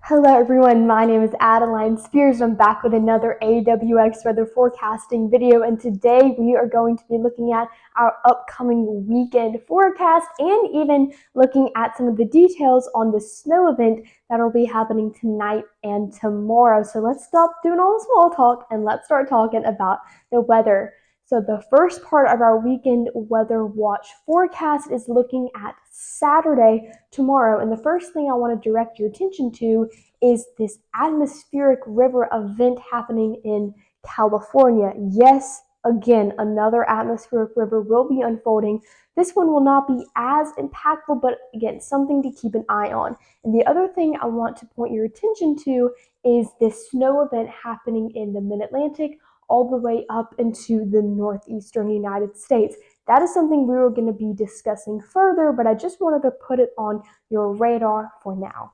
Hello everyone, my name is Adeline Spears. I'm back with another AWX weather forecasting video, and today we are going to be looking at our upcoming weekend forecast and even looking at some of the details on the snow event that will be happening tonight and tomorrow. So let's stop doing all the small talk and let's start talking about the weather. So the first part of our weekend weather watch forecast is looking at Saturday, tomorrow. And the first thing I want to direct your attention to is this atmospheric river event happening in California. Yes, again, another atmospheric river will be unfolding. This one will not be as impactful, but again, something to keep an eye on. And the other thing I want to point your attention to is this snow event happening in the mid-Atlantic all the way up into the northeastern United States. That is something we were going to be discussing further, but I just wanted to put it on your radar for now.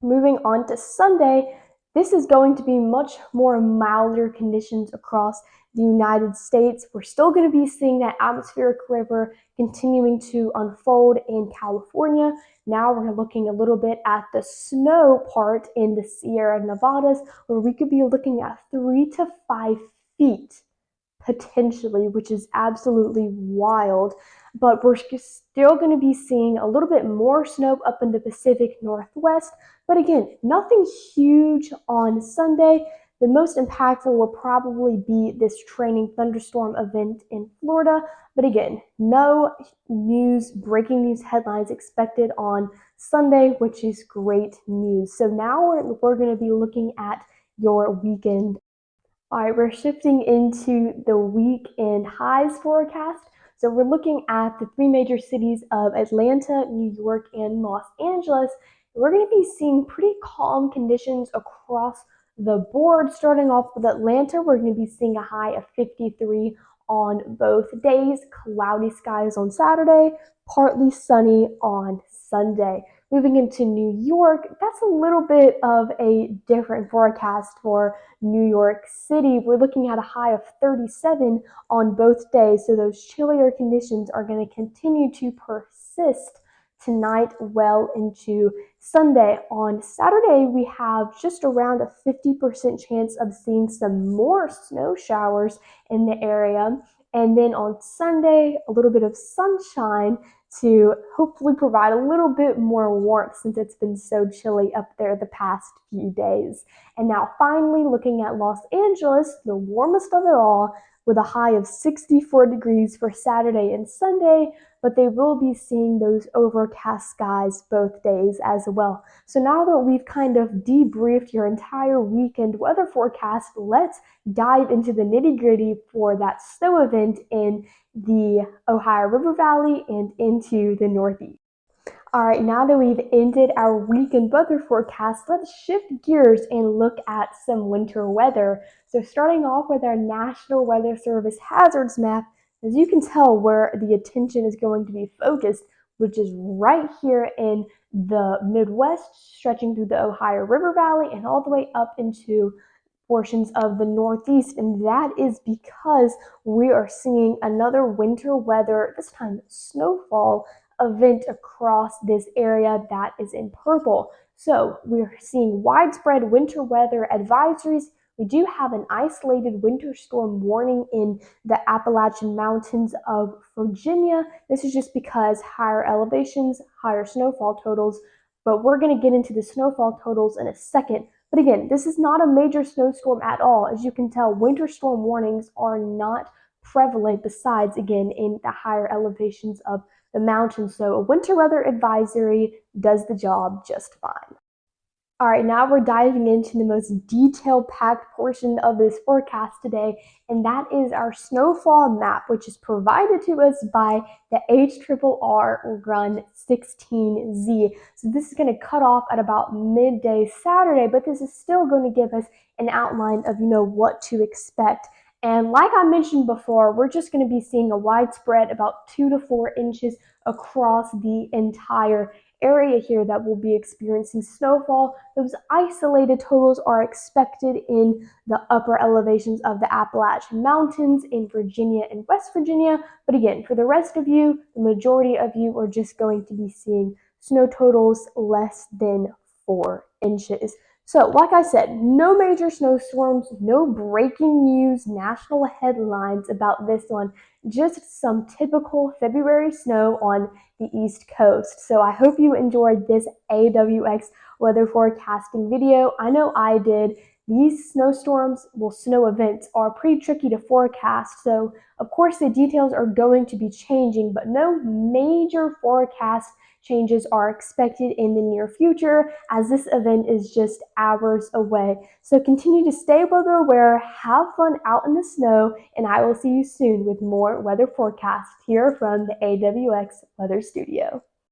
Moving on to Sunday, this is going to be much more milder conditions across the United States. We're still going to be seeing that atmospheric river continuing to unfold in California. Now we're looking a little bit at the snow part in the Sierra Nevadas, where we could be looking at 3 to 5 feet potentially, which is absolutely wild. But we're still going to be seeing a little bit more snow up in the Pacific Northwest. But again, nothing huge on Sunday. The most impactful will probably be this training thunderstorm event in Florida. But again, no breaking news headlines expected on Sunday, which is great news. So now we're going to be looking at your weekend. All right, we're shifting into the weekend highs forecast. So we're looking at the three major cities of Atlanta, New York, and Los Angeles. We're going to be seeing pretty calm conditions across the board. Starting off with Atlanta, we're going to be seeing a high of 53 on both days, cloudy skies on Saturday, partly sunny on Sunday. Moving into New York, that's a little bit of a different forecast for New York City. We're looking at a high of 37 on both days, so those chillier conditions are going to continue to persist tonight well into Sunday. On Saturday, we have just around a 50% chance of seeing some more snow showers in the area. And then on Sunday, a little bit of sunshine to hopefully provide a little bit more warmth since it's been so chilly up there the past few days. And now finally looking at Los Angeles, the warmest of it all, with a high of 64 degrees for Saturday and Sunday, but they will be seeing those overcast skies both days as well. So now that we've kind of debriefed your entire weekend weather forecast, let's dive into the nitty-gritty for that snow event in the Ohio River Valley and into the Northeast. All right, now that we've ended our weekend weather forecast, let's shift gears and look at some winter weather. So starting off with our National Weather Service hazards map, as you can tell where the attention is going to be focused, which is right here in the Midwest, stretching through the Ohio River Valley and all the way up into portions of the Northeast. And that is because we are seeing another winter weather, this time snowfall event across this area that is in purple. So we're seeing widespread winter weather advisories. We do have an isolated winter storm warning in the Appalachian Mountains of Virginia. This is just because higher elevations, higher snowfall totals, but we're going to get into the snowfall totals in a second. But again, this is not a major snowstorm at all. As you can tell, winter storm warnings are not prevalent besides, again, in the higher elevations of the mountains. So a winter weather advisory does the job just fine. All right, now we're diving into the most detail-packed portion of this forecast today, and that is our snowfall map, which is provided to us by the HRRR Run 16Z. So this is going to cut off at about midday Saturday, but this is still going to give us an outline of, what to expect. And like I mentioned before, we're just going to be seeing a widespread about 2 to 4 inches across the entire area here that will be experiencing snowfall. Those isolated totals are expected in the upper elevations of the Appalachian Mountains in Virginia and West Virginia. But again, for the rest of you, the majority of you are just going to be seeing snow totals less than 4 inches. So, like I said, no major snowstorms, no breaking news, national headlines about this one, just some typical February snow on the East Coast. So, I hope you enjoyed this AWX weather forecasting video. I know I did. These snowstorms, well, snow events are pretty tricky to forecast, so of course the details are going to be changing, but no major forecast changes are expected in the near future as this event is just hours away. So continue to stay weather aware, have fun out in the snow, and I will see you soon with more weather forecasts here from the AWX Weather Studio.